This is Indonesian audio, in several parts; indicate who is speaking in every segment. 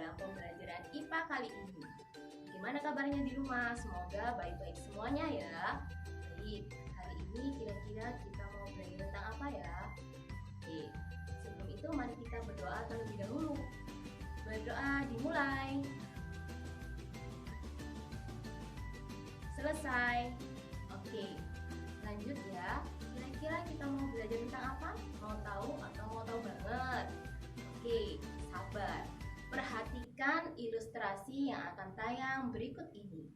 Speaker 1: dalam pembelajaran IPA kali ini. Gimana kabarnya di rumah? Semoga baik-baik semuanya ya. Baik, hari ini kira-kira kita mau belajar tentang apa ya? Oke, sebelum itu mari kita berdoa terlebih dahulu. Berdoa dimulai. Selesai. Oke, lanjut ya. Kira-kira kita mau belajar tentang apa? Mau tahu atau mau tahu banget? Oke, sabar. Perhatikan ilustrasi yang akan tayang berikut ini.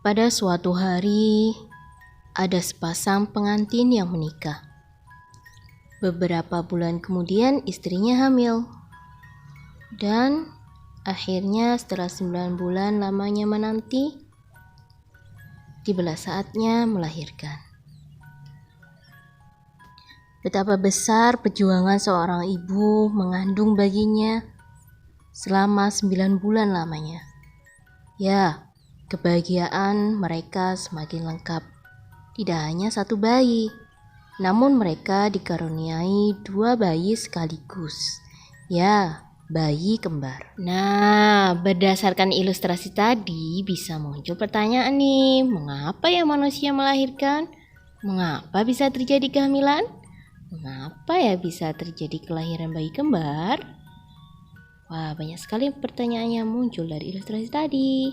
Speaker 2: Pada suatu hari, ada sepasang pengantin yang menikah. Beberapa bulan kemudian istrinya hamil. Dan akhirnya setelah 9 bulan lamanya menanti, tibalah saatnya melahirkan. Betapa besar perjuangan seorang ibu mengandung bayinya selama 9 bulan lamanya. Ya, kebahagiaan mereka semakin lengkap. Tidak hanya satu bayi, namun mereka dikaruniai 2 bayi sekaligus. Ya, bayi kembar. Nah, berdasarkan ilustrasi tadi bisa muncul pertanyaan nih, mengapa ya manusia melahirkan? Mengapa bisa terjadi kehamilan? Mengapa ya bisa terjadi kelahiran bayi kembar? Wah, banyak sekali pertanyaan yang muncul dari ilustrasi tadi.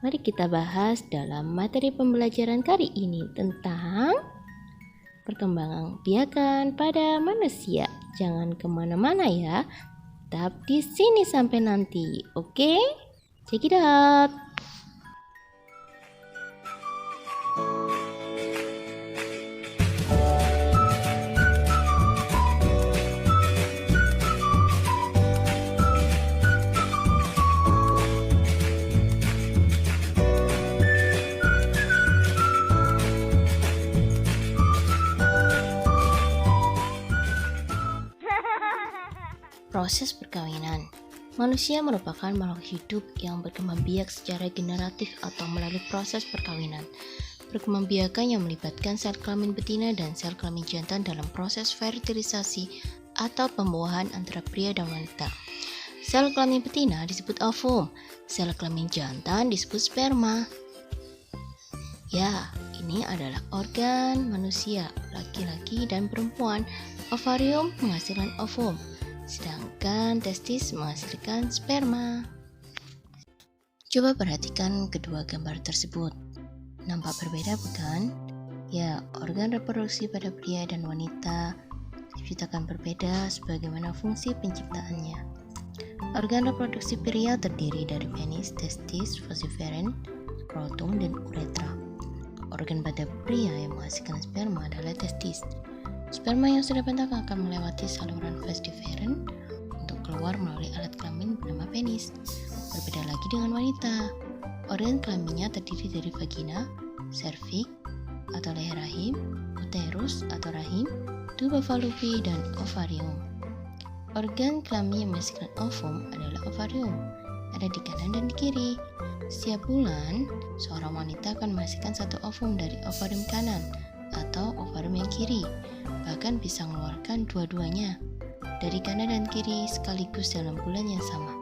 Speaker 2: Mari kita bahas dalam materi pembelajaran kali ini tentang perkembangan biakan pada manusia. Jangan kemana-mana ya, tetap di sini sampai nanti, oke? Check it out. Proses perkawinan. Manusia merupakan makhluk hidup yang berkembang biak secara generatif atau melalui proses perkawinan. Perkembangbiakan yang melibatkan sel kelamin betina dan sel kelamin jantan dalam proses fertilisasi atau pembuahan antara pria dan wanita. Sel kelamin betina disebut ovum, sel kelamin jantan disebut sperma. Ya, ini adalah organ manusia, laki-laki dan perempuan. Ovarium menghasilkan ovum, sedangkan testis menghasilkan sperma. Coba perhatikan kedua gambar tersebut. Nampak berbeda bukan? Ya, organ reproduksi pada pria dan wanita diciptakan berbeda sebagaimana fungsi penciptaannya. Organ reproduksi pria terdiri dari penis, testis, vosiferin, skrotum, dan uretra. Organ pada pria yang menghasilkan sperma adalah testis. Sperma yang sudah bentang akan melewati saluran vas deferens untuk keluar melalui alat kelamin bernama penis. Berbeda lagi dengan wanita. Organ kelaminnya terdiri dari vagina, serviks atau leher rahim, uterus atau rahim, tuba fallopi, dan ovarium. Organ kelamin yang menghasilkan ovum adalah ovarium, ada di kanan dan di kiri. Setiap bulan, seorang wanita akan menghasilkan satu ovum dari ovarium kanan atau ovarium yang kiri, bahkan bisa mengeluarkan dua-duanya dari kanan dan kiri sekaligus dalam bulan yang sama.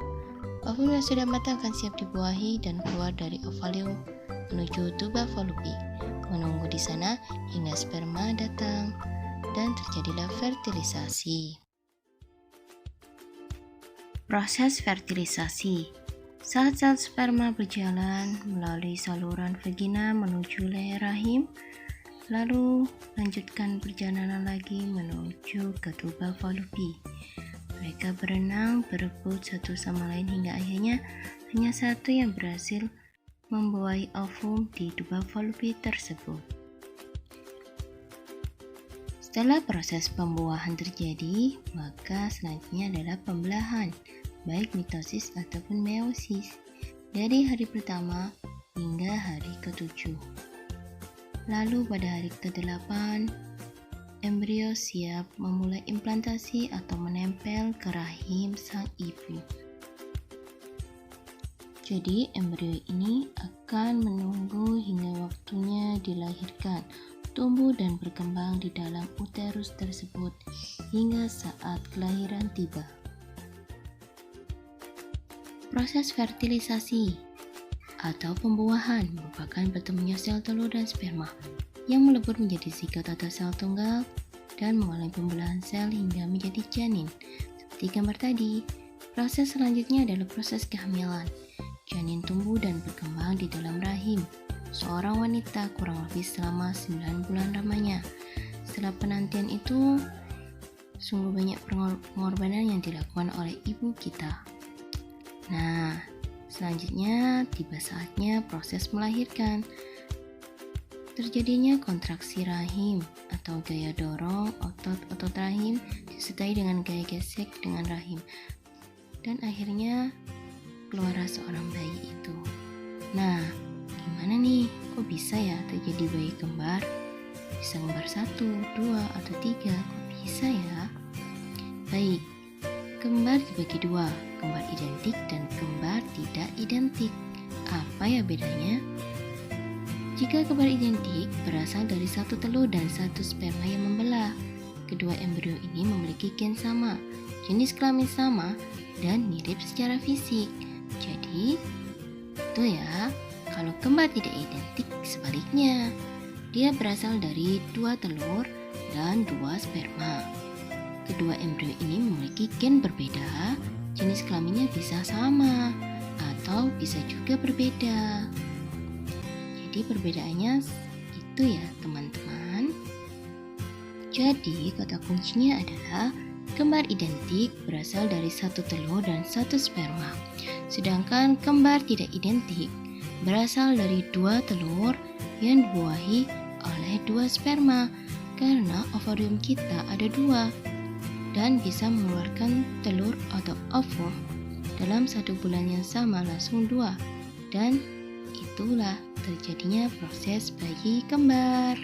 Speaker 2: Ovum yang sudah matang akan siap dibuahi dan keluar dari ovarium menuju tuba fallopi, menunggu di sana hingga sperma datang dan terjadilah fertilisasi. Proses fertilisasi. Saat sel sperma berjalan melalui saluran vagina menuju leher rahim, lalu lanjutkan perjalanan lagi menuju ke tuba fallopi. Mereka berenang, berebut satu sama lain hingga akhirnya hanya satu yang berhasil membuahi ovum di tuba fallopi tersebut. Setelah proses pembuahan terjadi, maka selanjutnya adalah pembelahan, baik mitosis ataupun meiosis, dari hari pertama hingga hari ke-7. Lalu pada hari ke-8, embrio siap memulai implantasi atau menempel ke rahim sang ibu. Jadi embrio ini akan menunggu hingga waktunya dilahirkan tumbuh dan berkembang di dalam uterus tersebut hingga saat kelahiran tiba. Proses fertilisasi atau pembuahan merupakan bertemunya sel telur dan sperma yang melebur menjadi zigot atau sel tunggal dan mengalami pembelahan sel hingga menjadi janin. Seperti gambar tadi, proses selanjutnya adalah proses kehamilan. Janin tumbuh dan berkembang di dalam rahim seorang wanita kurang lebih selama 9 bulan lamanya. Setelah penantian itu, sungguh banyak pengorbanan yang dilakukan oleh ibu kita. Nah, selanjutnya tiba saatnya proses melahirkan. Terjadinya kontraksi rahim atau gaya dorong otot-otot rahim disertai dengan gaya gesek dengan rahim. Dan akhirnya keluarlah seorang bayi itu. Nah, gimana nih? Kok bisa ya terjadi bayi kembar? Bisa kembar 1, 2, atau 3? Kok bisa ya? Baik, kembar dibagi dua, kembar identik dan kembar tidak identik. Apa ya bedanya? Jika kembar identik berasal dari satu telur dan satu sperma yang membelah, kedua embrio ini memiliki gen sama, jenis kelamin sama, dan mirip secara fisik. Jadi, itu ya, kalau kembar tidak identik sebaliknya, dia berasal dari dua telur dan dua sperma. Kedua embrio ini memiliki gen berbeda, jenis kelaminnya bisa sama, atau bisa juga berbeda. Jadi perbedaannya itu ya teman-teman. Jadi kata kuncinya adalah kembar identik berasal dari satu telur dan satu sperma. Sedangkan kembar tidak identik berasal dari dua telur yang dibuahi oleh dua sperma. Karena ovarium kita ada dua dan bisa mengeluarkan telur atau ovum dalam 1 bulan yang sama langsung 2. Dan itulah terjadinya proses bayi kembar.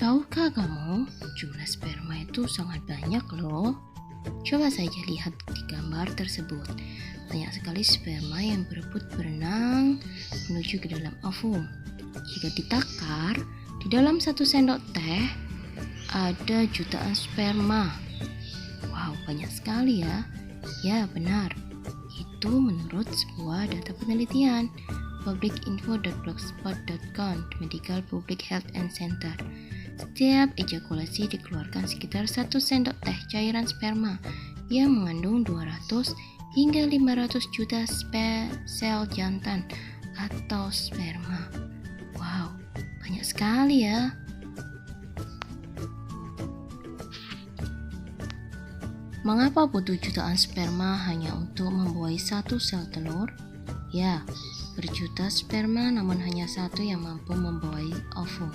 Speaker 2: Tahukah kamu, jumlah sperma itu sangat banyak loh. Coba saja lihat di gambar tersebut. Banyak sekali sperma yang berebut berenang menuju ke dalam ovum. Jika ditakar, di dalam 1 sendok teh ada jutaan sperma. Wow, banyak sekali ya. Ya, benar. Itu menurut sebuah data penelitian publicinfo.blogspot.com Medical Public Health and Center. Setiap ejakulasi dikeluarkan sekitar 1 sendok teh cairan sperma yang mengandung 200 hingga 500 juta sel jantan atau sperma. Wow, banyak sekali ya. Mengapa butuh jutaan sperma hanya untuk membuahi 1 sel telur? Ya, berjuta sperma namun hanya 1 yang mampu membuahi ovum.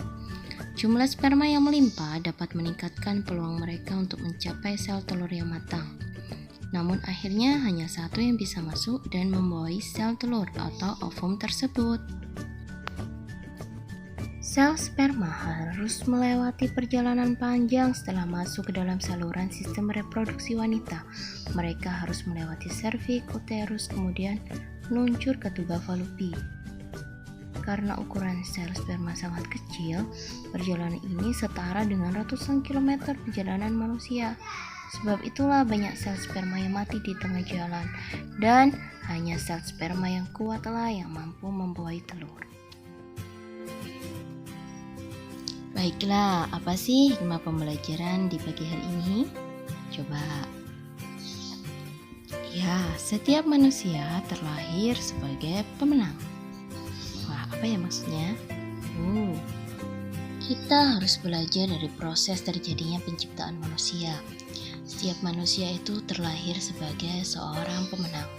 Speaker 2: Jumlah sperma yang melimpah dapat meningkatkan peluang mereka untuk mencapai sel telur yang matang. Namun akhirnya hanya 1 yang bisa masuk dan membuahi sel telur atau ovum tersebut. Sel sperma harus melewati perjalanan panjang setelah masuk ke dalam saluran sistem reproduksi wanita. Mereka harus melewati serviks, uterus, kemudian meluncur ke tuba Fallopi. Karena ukuran sel sperma sangat kecil, perjalanan ini setara dengan ratusan kilometer perjalanan manusia. Sebab itulah banyak sel sperma yang mati di tengah jalan, dan hanya sel sperma yang kuatlah yang mampu membuahi telur. Baiklah, apa sih hikmah pembelajaran di pagi hari ini? Coba. Ya, setiap manusia terlahir sebagai pemenang. Wah, apa ya maksudnya? Kita harus belajar dari proses terjadinya penciptaan manusia. Setiap manusia itu terlahir sebagai seorang pemenang.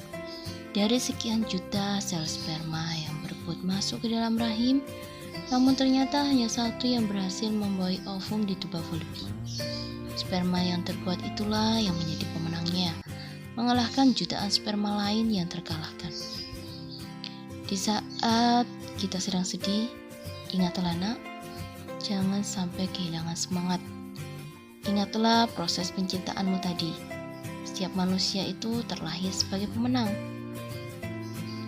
Speaker 2: Dari sekian juta sel sperma yang berebut masuk ke dalam rahim, namun ternyata hanya 1 yang berhasil membuahi ovum di tuba Fallopi. Sperma yang terkuat itulah yang menjadi pemenangnya, mengalahkan jutaan sperma lain yang terkalahkan. Di saat kita sedang sedih, ingatlah nak, jangan sampai kehilangan semangat. Ingatlah proses penciptaanmu tadi. Setiap manusia itu terlahir sebagai pemenang.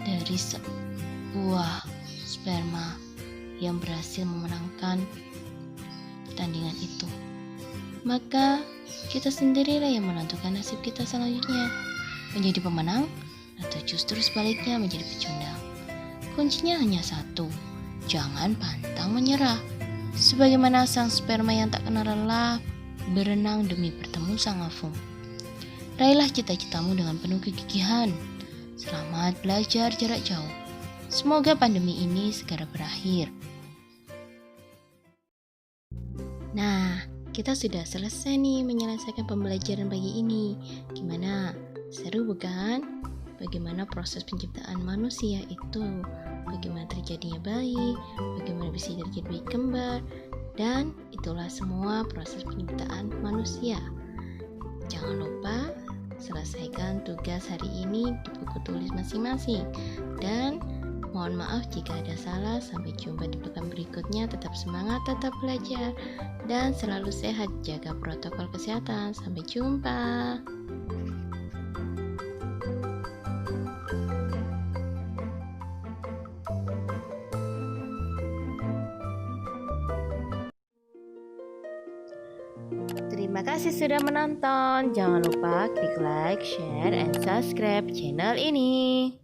Speaker 2: Dari sebuah sperma yang berhasil memenangkan pertandingan itu. Maka kita sendirilah yang menentukan nasib kita selanjutnya, menjadi pemenang atau justru sebaliknya menjadi pecundang. Kuncinya hanya satu, jangan pantang menyerah. Sebagaimana sang sperma yang tak kenal lelah berenang demi bertemu sang afung. Raihlah cita-citamu dengan penuh kegigihan. Selamat belajar jarak jauh. Semoga pandemi ini segera berakhir. Nah, kita sudah selesai nih menyelesaikan pembelajaran pagi ini. Gimana? Seru bukan? Bagaimana proses penciptaan manusia itu? Bagaimana terjadinya bayi? Bagaimana bisa terjadi bayi kembar? Dan itulah semua proses penciptaan manusia. Jangan lupa selesaikan tugas hari ini di buku tulis masing-masing. Dan mohon maaf jika ada salah. Sampai jumpa di pekan berikutnya. Tetap semangat, tetap belajar, dan selalu sehat. Jaga protokol kesehatan. Sampai jumpa. Terima kasih sudah menonton. Jangan lupa klik like, share, and subscribe channel ini.